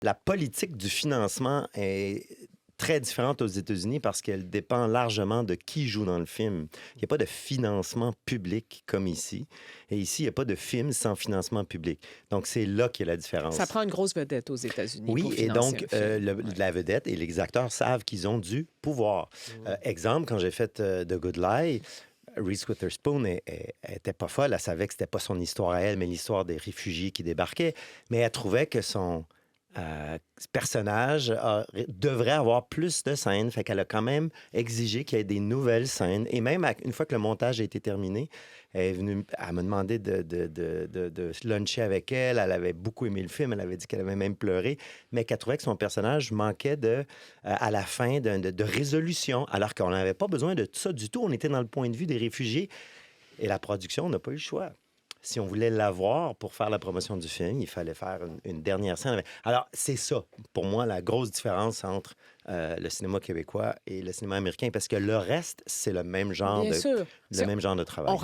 La politique du financement est très différente aux États-Unis parce qu'elle dépend largement de qui joue dans le film. Il n'y a pas de financement public comme ici. Et ici, il n'y a pas de film sans financement public. Donc, c'est là qu'il y a la Ça différence. prend une grosse vedette aux États-Unis pour Oui, et financer donc, un film. Ouais. la vedette et les acteurs savent qu'ils ont du pouvoir. Exemple, quand j'ai fait The Good Lie, Reese Witherspoon était pas folle. Elle savait que c'était pas son histoire à elle, mais l'histoire des réfugiés qui débarquaient. Mais elle trouvait que son personnage devrait avoir plus de scènes. Fait qu'elle a quand même exigé qu'il y ait des nouvelles scènes. Et même une fois que le montage a été terminé, elle m'a demandé de se luncher avec elle. Elle avait beaucoup aimé le film. Elle avait dit qu'elle avait même pleuré, mais qu'elle trouvait que son personnage manquait à la fin de résolution, alors qu'on n'avait pas besoin de ça du tout. On était dans le point de vue des réfugiés. Et la production n'a pas eu le choix. Si on voulait l'avoir pour faire la promotion du film, il fallait faire une dernière scène. Alors, c'est ça, pour moi, la grosse différence entre le cinéma québécois et le cinéma américain, parce que le reste, c'est le même genre Bien sûr. le même genre de travail. On